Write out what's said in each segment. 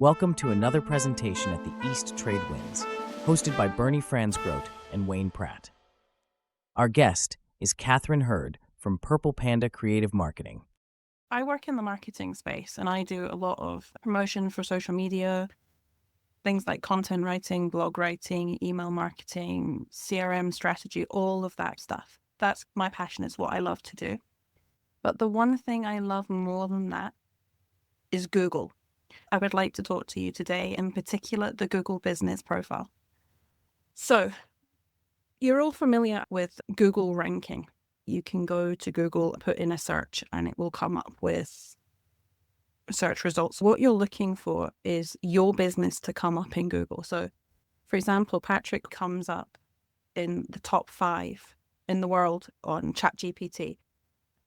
Welcome to another presentation at the East Trade Winds, hosted by Bernie Fransgrote and Wayne Pratt. Our guest is Catherine Hurd from Purple Panda Creative Marketing. I work in the marketing space and I do a lot of promotion for social media, things like content writing, blog writing, email marketing, CRM strategy, all of that stuff. That's my passion. It's what I love to do. But the one thing I love more than that is Google. I would like to talk to you today, in particular, the Google Business Profile. So you're all familiar with Google ranking. You can go to Google, put in a search, and it will come up with search results. What you're looking for is your business to come up in Google. So, for example, Patrick comes up in the top 5 in the world on ChatGPT.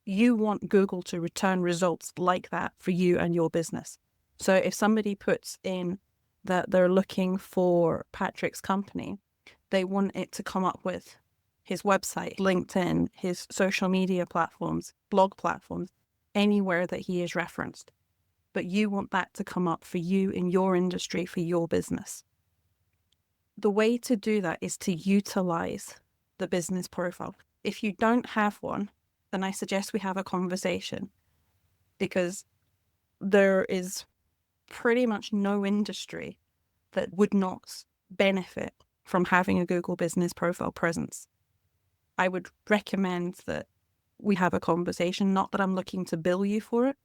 You want Google to return results like that for you and your business. So if somebody puts in that they're looking for Patrick's company, they want it to come up with his website, LinkedIn, his social media platforms, blog platforms, anywhere that he is referenced. But you want that to come up for you in your industry, for your business. The way to do that is to utilize the business profile. If you don't have one, then I suggest we have a conversation, because there is pretty much no industry that would not benefit from having a Google Business Profile presence. I would recommend that we have a conversation, not that I'm looking to bill you for it,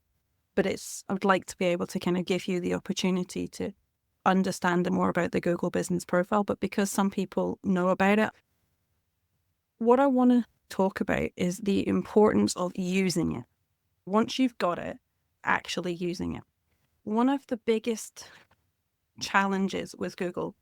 but I would like to be able to kind of give you the opportunity to understand more about the Google Business Profile. But because some people know about it, what I want to talk about is the importance of using it. Once you've got it, actually using it. One of the biggest challenges with Google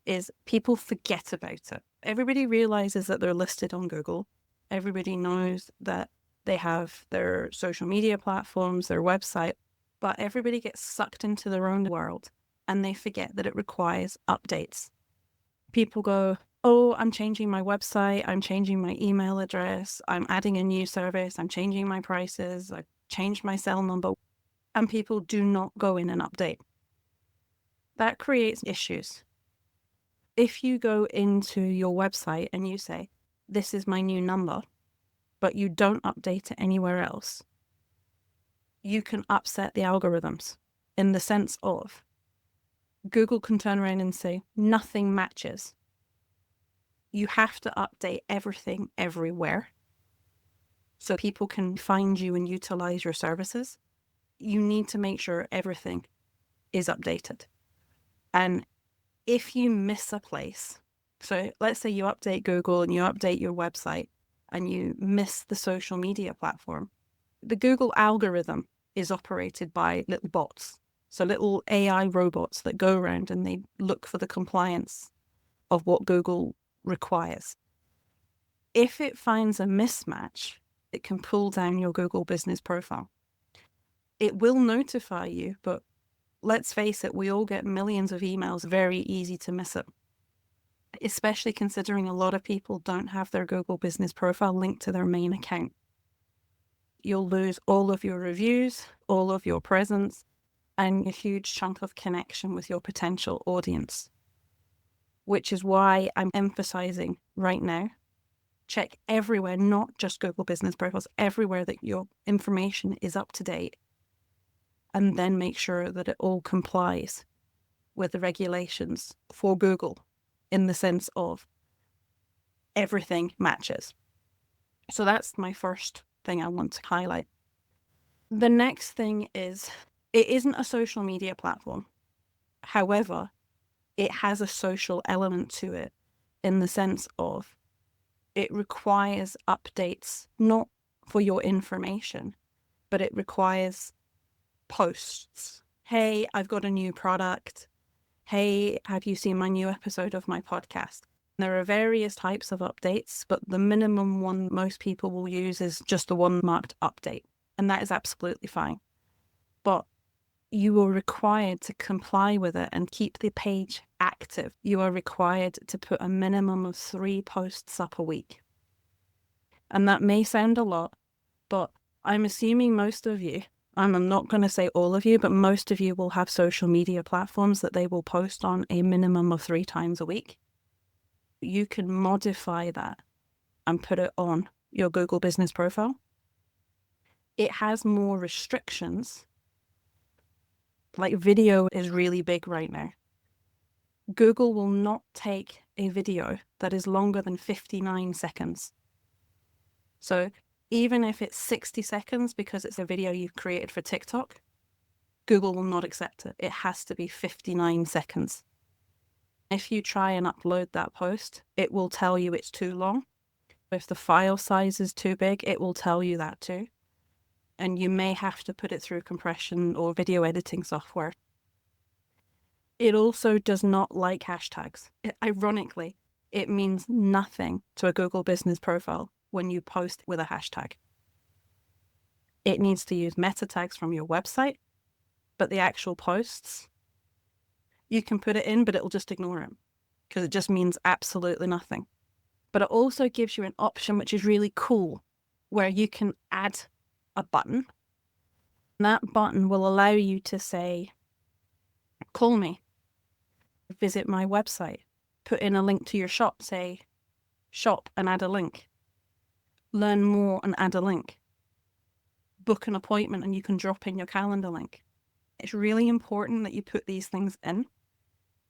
is people forget about it. Everybody realizes that they're listed on Google. Everybody knows that they have their social media platforms, their website, but everybody gets sucked into their own world and they forget that it requires updates. People go, oh, I'm changing my website, I'm changing my email address, I'm adding a new service, I'm changing my prices, I've changed my cell number, and people do not go in and update. That creates issues. If you go into your website and you say, this is my new number, but you don't update it anywhere else, you can upset the algorithms in the sense of Google can turn around and say, nothing matches. You have to update everything everywhere so people can find you and utilize your services. You need to make sure everything is updated. And if you miss a place, so let's say you update Google and you update your website and you miss the social media platform, the Google algorithm is operated by little bots. So little AI robots that go around and they look for the compliance of what Google requires. If it finds a mismatch, it can pull down your Google Business Profile. It will notify you, but let's face it, we all get millions of emails, very easy to miss it. Especially considering a lot of people don't have their Google Business Profile linked to their main account. You'll lose all of your reviews, all of your presence, and a huge chunk of connection with your potential audience. Which is why I'm emphasizing right now, check everywhere, not just Google Business Profiles, everywhere that your information is up to date. And then make sure that it all complies with the regulations for Google in the sense of everything matches. So that's my first thing I want to highlight. The next thing is, it isn't a social media platform. However, it has a social element to it in the sense of it requires updates, not for your information, but it requires posts. Hey, I've got a new product. Hey, have you seen my new episode of my podcast? There are various types of updates, but the minimum one most people will use is just the one marked update. And that is absolutely fine. But you are required to comply with it and keep the page active. You are required to put a minimum of 3 posts up a week. And that may sound a lot, but I'm assuming most of you I'm not going to say all of you, but most of you will have social media platforms that they will post on a minimum of 3 times a week. You can modify that and put it on your Google business profile. It has more restrictions. Like video is really big right now. Google will not take a video that is longer than 59 seconds. So even if it's 60 seconds because it's a video you've created for TikTok, Google will not accept it. It has to be 59 seconds. If you try and upload that post, it will tell you it's too long. If the file size is too big, it will tell you that too. And you may have to put it through compression or video editing software. It also does not like hashtags. Ironically, it means nothing to a Google business profile when you post with a hashtag. It needs to use meta tags from your website, but the actual posts, you can put it in, but it'll just ignore it because it just means absolutely nothing. But it also gives you an option which is really cool, where you can add a button. And that button will allow you to say, call me, visit my website, put in a link to your shop, say shop and add a link, learn more and add a link, book an appointment and you can drop in your calendar link. It's really important that you put these things in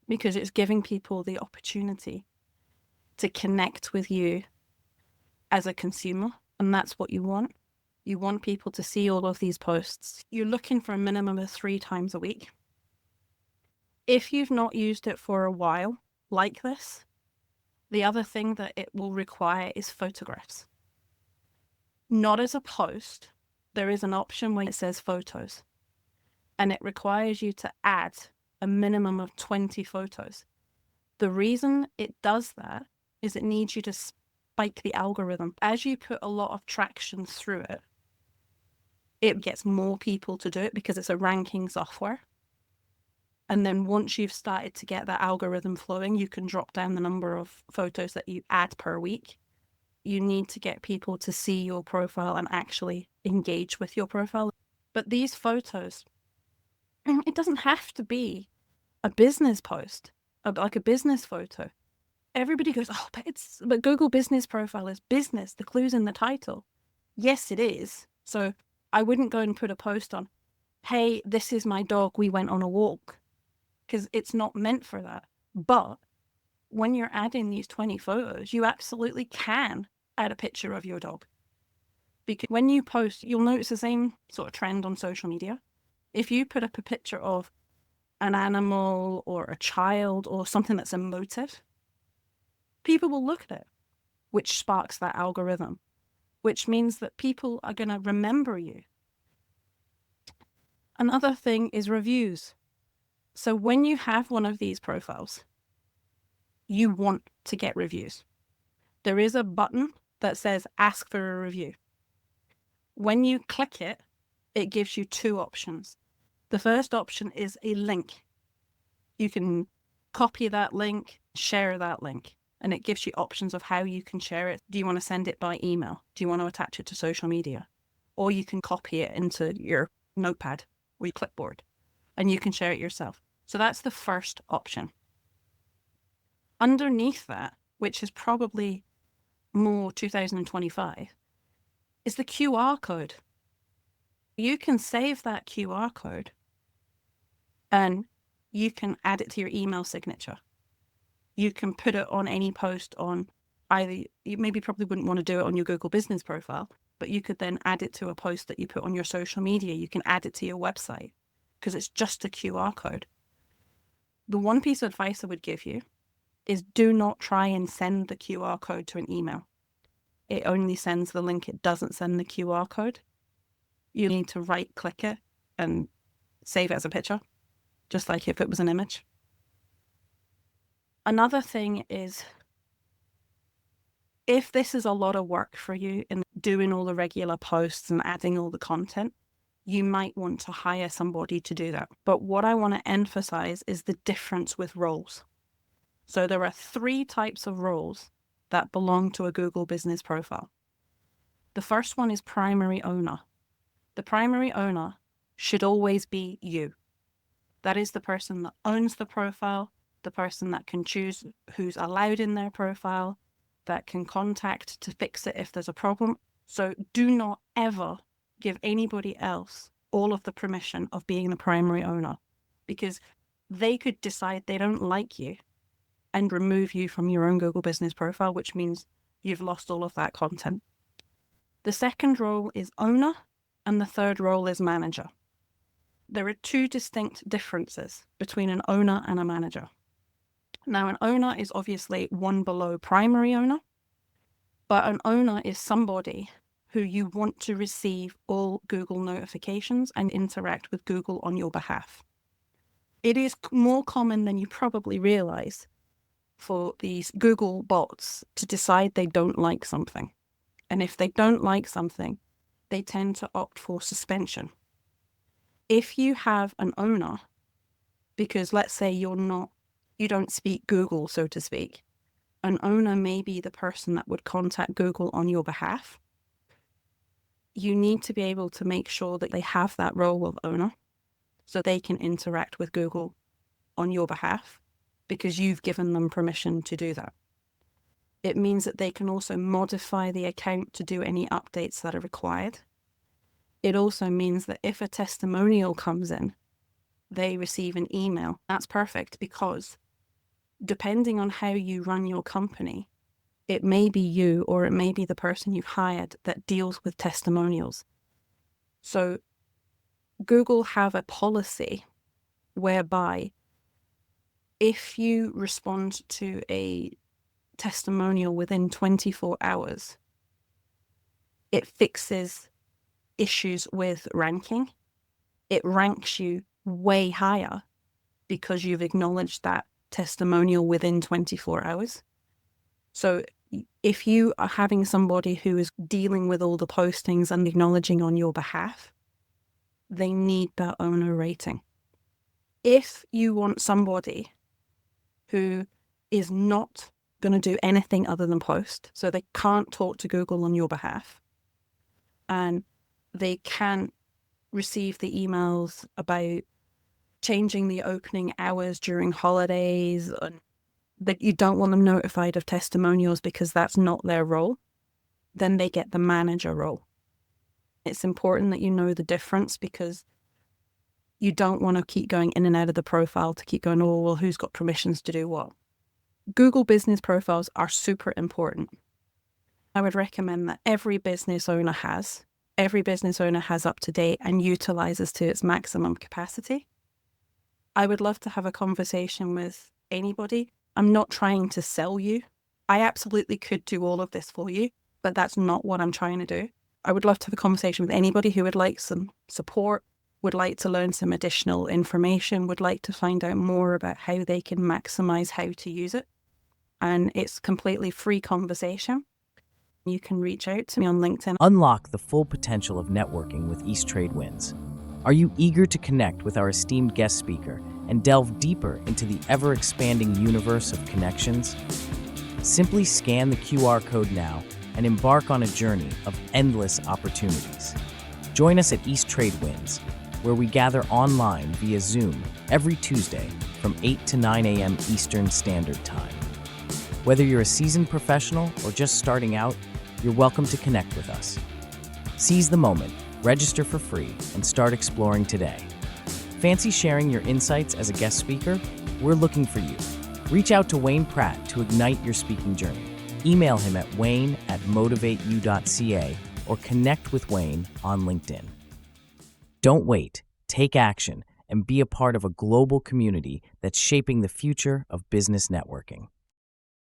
because it's giving people the opportunity to connect with you as a consumer. And that's what you want. You want people to see all of these posts. You're looking for a minimum of 3 times a week. If you've not used it for a while, like this, the other thing that it will require is photographs. Not as a post. There is an option where it says photos, and it requires you to add a minimum of 20 photos. The reason it does that is it needs you to spike the algorithm. As you put a lot of traction through it, it gets more people to do it because it's a ranking software. And then once you've started to get that algorithm flowing, you can drop down the number of photos that you add per week. You need to get people to see your profile and actually engage with your profile. But these photos, it doesn't have to be a business post, like a business photo. Everybody goes, oh, but Google business profile is business. The clue's in the title. Yes, it is. So I wouldn't go and put a post on, hey, this is my dog, we went on a walk, because it's not meant for that. But when you're adding these 20 photos, you absolutely can add a picture of your dog. Because when you post, you'll notice the same sort of trend on social media. If you put up a picture of an animal or a child or something that's emotive, people will look at it, which sparks that algorithm, which means that people are going to remember you. Another thing is reviews. So when you have one of these profiles, you want to get reviews. There is a button that says ask for a review. When you click it, it gives you 2 options. The first option is a link. You can copy that link, share that link, and it gives you options of how you can share it. Do you want to send it by email? Do you want to attach it to social media? Or you can copy it into your notepad or your clipboard, and you can share it yourself. So that's the first option. Underneath that, which is probably more 2025, is the QR code. You can save that QR code and you can add it to your email signature. You can put it on any post on either, you maybe probably wouldn't want to do it on your Google business profile, but you could then add it to a post that you put on your social media. You can add it to your website because it's just a QR code. The one piece of advice I would give you is do not try and send the QR code to an email. It only sends the link. It doesn't send the QR code. You need to right click it and save it as a picture, just like if it was an image. Another thing is, if this is a lot of work for you in doing all the regular posts and adding all the content, you might want to hire somebody to do that. But what I want to emphasize is the difference with roles. So there are 3 types of roles that belong to a Google business profile. The first one is primary owner. The primary owner should always be you. That is the person that owns the profile, the person that can choose who's allowed in their profile, that can contact to fix it if there's a problem. So do not ever give anybody else all of the permission of being the primary owner, because they could decide they don't like you and remove you from your own Google business profile, which means you've lost all of that content. The second role is owner, and the third role is manager. There are two distinct differences between an owner and a manager. Now, an owner is obviously one below primary owner, but an owner is somebody who you want to receive all Google notifications and interact with Google on your behalf. It is more common than you probably realize for these Google bots to decide they don't like something. And if they don't like something, they tend to opt for suspension. If you have an owner, because let's say you don't speak Google, so to speak, an owner may be the person that would contact Google on your behalf. You need to be able to make sure that they have that role of owner so they can interact with Google on your behalf because you've given them permission to do that. It means that they can also modify the account to do any updates that are required. It also means that if a testimonial comes in, they receive an email. That's perfect, because depending on how you run your company, it may be you or it may be the person you've hired that deals with testimonials. So Google have a policy whereby if you respond to a testimonial within 24 hours, it fixes issues with ranking. It ranks you way higher because you've acknowledged that testimonial within 24 hours. So if you are having somebody who is dealing with all the postings and acknowledging on your behalf, they need that owner rating. If you want somebody who is not going to do anything other than post, so they can't talk to Google on your behalf, and they can't receive the emails about changing the opening hours during holidays, and that you don't want them notified of testimonials because that's not their role, then they get the manager role. It's important that you know the difference, because you don't want to keep going in and out of the profile to keep going, oh, well, who's got permissions to do what? Google business profiles are super important. I would recommend that every business owner has up to date and utilizes to its maximum capacity. I would love to have a conversation with anybody. I'm not trying to sell you. I absolutely could do all of this for you, but that's not what I'm trying to do. I would love to have a conversation with anybody who would like some support, would like to learn some additional information, would like to find out more about how they can maximize how to use it. And it's completely free conversation. You can reach out to me on LinkedIn. Unlock the full potential of networking with East Trade Winds. Are you eager to connect with our esteemed guest speaker and delve deeper into the ever-expanding universe of connections? Simply scan the QR code now and embark on a journey of endless opportunities. Join us at East Trade Winds, where we gather online via Zoom every Tuesday from 8 to 9 a.m. Eastern Standard Time. Whether you're a seasoned professional or just starting out, you're welcome to connect with us. Seize the moment, register for free, and start exploring today. Fancy sharing your insights as a guest speaker? We're looking for you. Reach out to Wayne Pratt to ignite your speaking journey. Email him at wayne@motivateyou.ca or connect with Wayne on LinkedIn. Don't wait, take action, and be a part of a global community that's shaping the future of business networking.